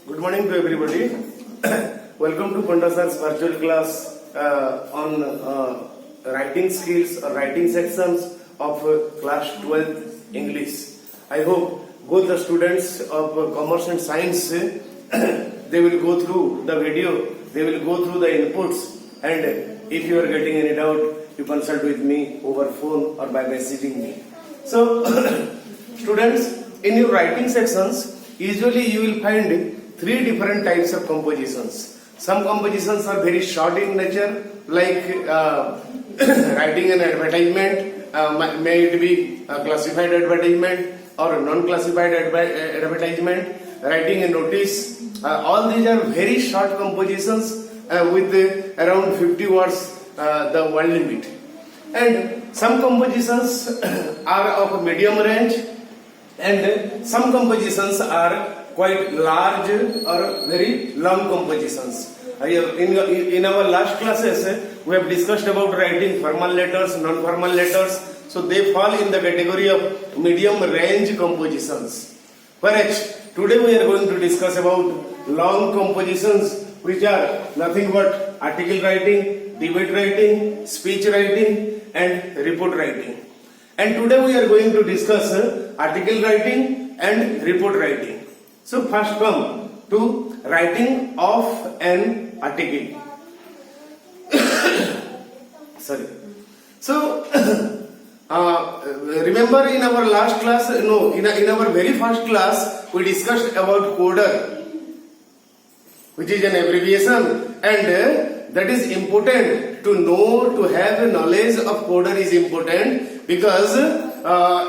Good morning to everybody. Welcome to Panda Sir's virtual class on writing skills or writing sections of class 12 English. I hope both the students of commerce and science they will go through the video, they will go through the inputs, and if you are getting any doubt, you consult with me over phone or by messaging me. So, students, in your writing sections, usually you will find three different types of compositions. Some compositions are very short in nature, like writing an advertisement, may it be a classified advertisement or a non-classified advertisement, writing a notice. All these are very short compositions with around 50 words, the word limit. And some compositions are of medium range, and some compositions are quite large or very long compositions. In our last classes, we have discussed about writing formal letters, non-formal letters. So they fall in the category of medium range compositions. Whereas today we are going to discuss about long compositions, which are nothing but article writing, debate writing, speech writing, and report writing. And today we are going to discuss article writing and report writing. So first come to writing of an article. Sorry. So remember in our last class, in our very first class, we discussed about coder, which is an abbreviation, and that is important to know, to have a knowledge of coder is important because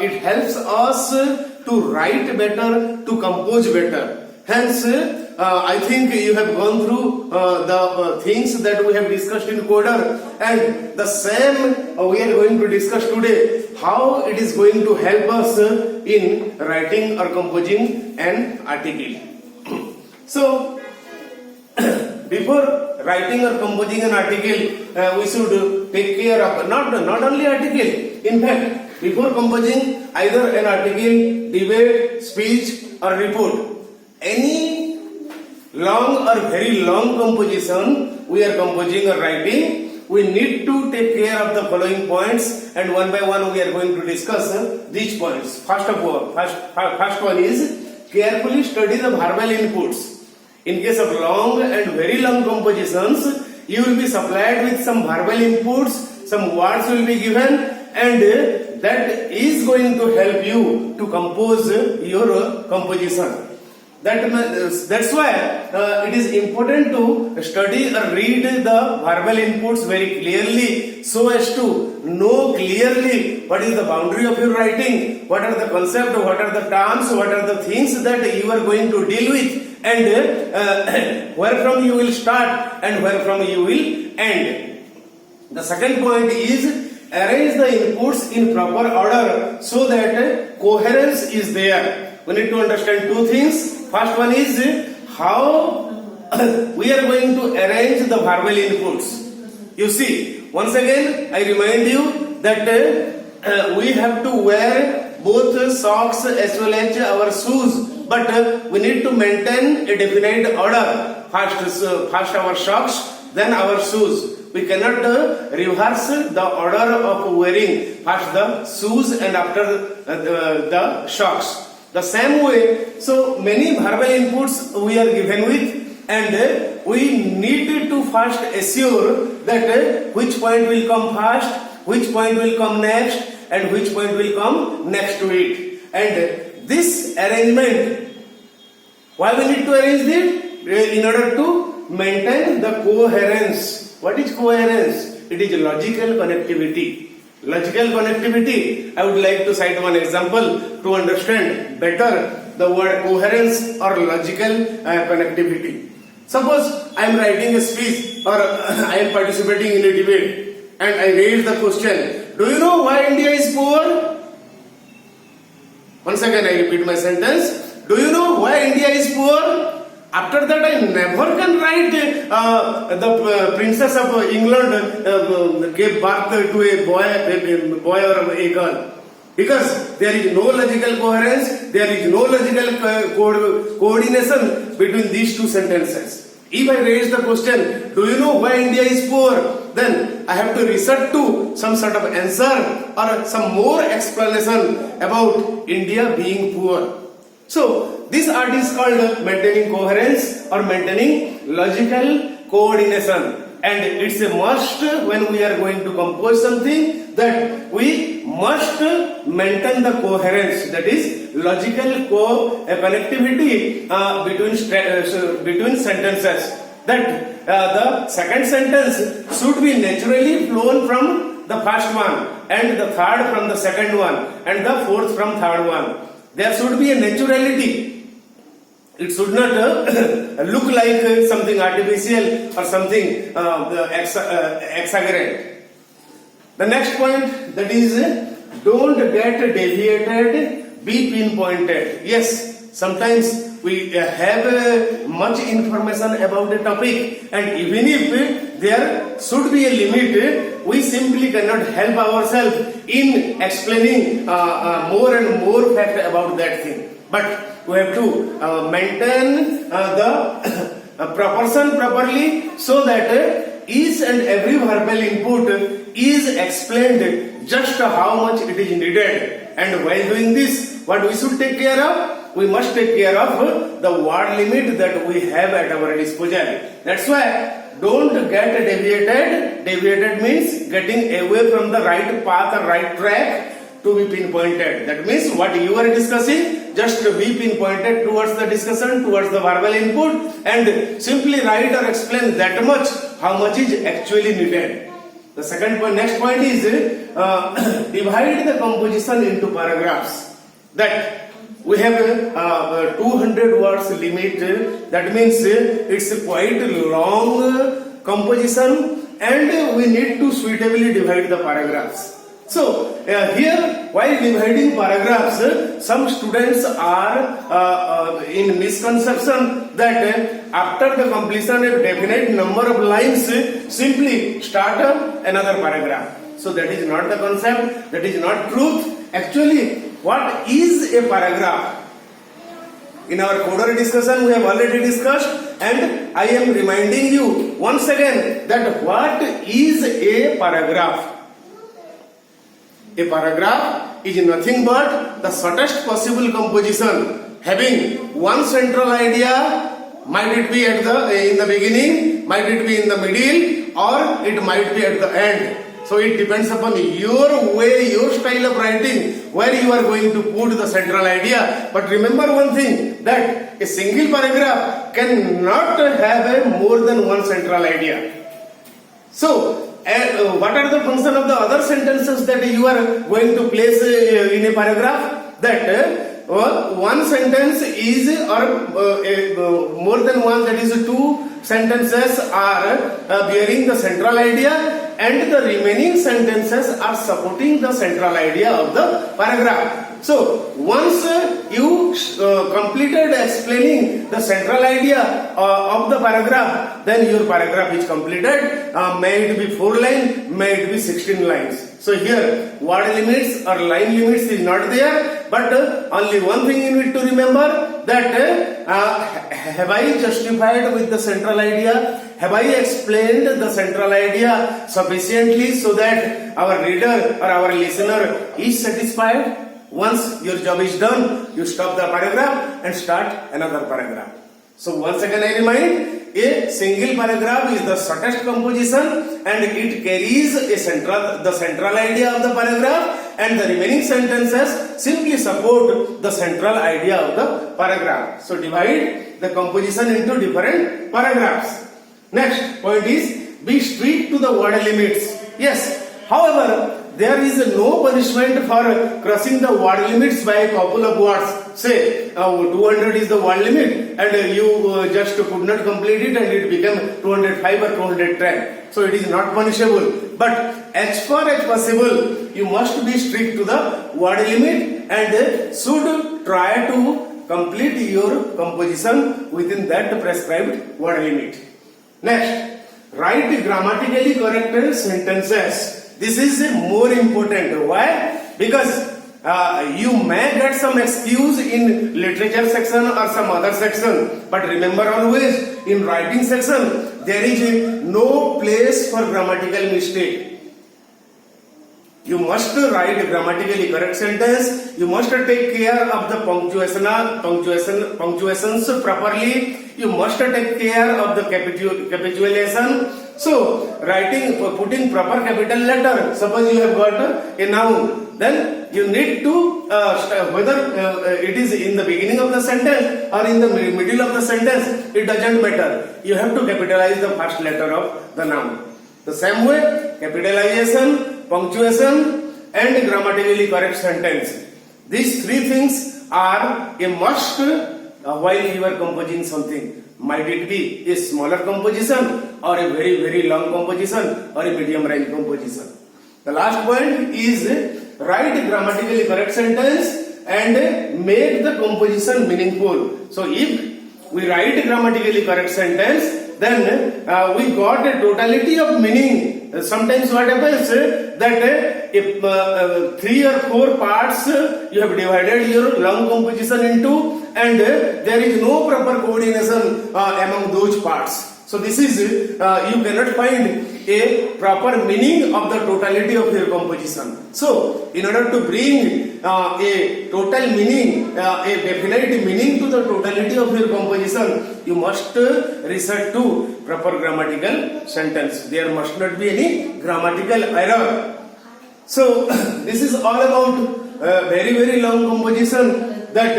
it helps us to write better, to compose better. Hence, I think you have gone through the things that we have discussed in coder, and the same we are going to discuss today, how it is going to help us in writing or composing an article. So, before writing or composing an article, we should take care of not only article. In fact, before composing either an article, debate, speech or report, any long or very long composition we are composing or writing, we need to take care of the following points, and one by one we are going to discuss these points. First one is carefully study the verbal inputs. In case of long and very long compositions, you will be supplied with some verbal inputs, some words will be given, and that is going to help you to compose your composition. That's why it is important to study or read the verbal inputs very clearly so as to know clearly what is the boundary of your writing, what are the concepts, what are the terms, what are the things that you are going to deal with, and where from you will start and where from you will end. The second point is arrange the inputs in proper order so that coherence is there. We need to understand two things. First one is how we are going to arrange the verbal inputs. You see, once again I remind you that we have to wear both socks as well as our shoes, but we need to maintain a definite order. First our socks, then our shoes. We cannot reverse the order of wearing. First the shoes and after the socks. The same way, so many verbal inputs we are given with, and we need to first assure that which point will come first, which point will come next, and which point will come next to it. And this arrangement, why we need to arrange it? In order to maintain the coherence. What is coherence? It is logical connectivity. Logical connectivity, I would like to cite one example to understand better the word coherence or logical connectivity. Suppose I am writing a speech or I am participating in a debate and I raise the question, do you know why India is poor? Once again I repeat my sentence, do you know why India is poor? After that, I never can write the princess of England gave birth to a boy or a girl. Because there is no logical coherence, there is no logical coordination between these two sentences. If I raise the question, do you know why India is poor? Then I have to resort to some sort of answer or some more explanation about India being poor. So this art is called maintaining coherence or maintaining logical coordination. And it's a must when we are going to compose something that we must maintain the coherence, that is logical connectivity between sentences. That the second sentence should be naturally flown from the first one, and the third from the second one, and the fourth from third one. There should be a naturality. It should not look like something artificial or something exaggerate. The next point, that is, don't get deviated, be pinpointed. Yes, sometimes we have much information about a topic, and even if there should be a limit, we simply cannot help ourselves in explaining more and more fact about that thing. But we have to maintain the proportion properly so that each and every verbal input is explained just how much it is needed. And while doing this, what we should take care of? We must take care of the word limit that we have at our disposal. That's why don't get deviated. Deviated means getting away from the right path or right track to be pinpointed. That means what you are discussing, just be pinpointed towards the discussion, towards the verbal input, and simply write or explain that much, how much is actually needed. The second point, next point is divide the composition into paragraphs. That we have 200 words limit. That means it's quite long composition, and we need to suitably divide the paragraphs. So here, while dividing paragraphs, some students are in misconception that after the completion of definite number of lines, simply start another paragraph. So that is not the concept, that is not truth. Actually, what is a paragraph? In our coder discussion, we have already discussed, and I am reminding you once again that what is a paragraph? A paragraph is nothing but the shortest possible composition having one central idea. Might it be at in the beginning, might it be in the middle, or it might be at the end. So it depends upon your way, your style of writing, where you are going to put the central idea. But remember one thing, that a single paragraph cannot have more than one central idea. So what are the function of the other sentences that you are going to place in a paragraph? That one sentence is or more than one, that is two sentences are bearing the central idea, and the remaining sentences are supporting the central idea of the paragraph. So once you completed explaining the central idea of the paragraph, then your paragraph is completed. May it be 4 lines, may it be 16 lines. So here word limits or line limits is not there, but only one thing you need to remember, that have I justified with the central idea? Have I explained the central idea sufficiently so that our reader or our listener is satisfied? Once your job is done, you stop the paragraph and start another paragraph. So once again I remind, a single paragraph is the shortest composition, and it carries the central idea of the paragraph, and the remaining sentences simply support the central idea of the paragraph. So divide the composition into different paragraphs. Next point is, be strict to the word limits. Yes, however, there is no punishment for crossing the word limits by a couple of words. Say 200 is the word limit, and you just could not complete it, and it became 205 or 210. So it is not punishable. But as far as possible, you must be strict to the word limit and should try to complete your composition within that prescribed word limit. Next, write grammatically correct sentences. This is more important. Why? Because You may get some excuse in literature section or some other section, but remember always in writing section there is no place for grammatical mistake. You must write grammatically correct sentence. You must take care of the punctuations properly. You must take care of the capitulation. So, putting proper capital letter. Suppose you have got a noun, then you need to whether it is in the beginning of the sentence or in the middle of the sentence, it doesn't matter. You have to capitalize the first letter of the noun. The same way, capitalization, punctuation, and grammatically correct sentence. These three things are a must while you are composing something. Might it be a smaller composition or a very, very long composition or a medium range composition. The last point is write grammatically correct sentence and make the composition meaningful. So if we write grammatically correct sentence, then we got a totality of meaning. Sometimes what happens that if 3 or 4 parts you have divided your long composition into, and there is no proper coordination among those parts. So this is you cannot find a proper meaning of the totality of your composition. So in order to bring a total meaning, a definite meaning to the totality of your composition, you must resort to proper grammatical sentence. There must not be any grammatical error. So this is all about very, very long composition that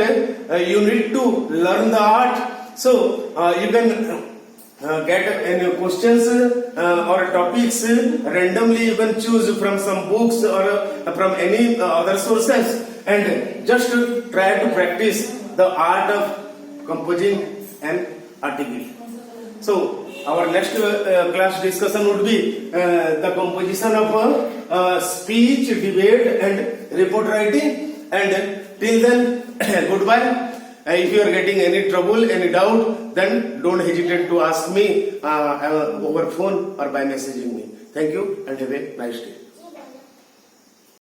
you need to learn the art. So you can get any questions or topics randomly. You can choose from some books or from any other sources, and just try to practice the art of composing an article. So our next class discussion would be the composition of speech, debate, and report writing. And till then, goodbye. If you are getting any trouble, any doubt, then don't hesitate to ask me over phone or by messaging me. Thank you and have a nice day.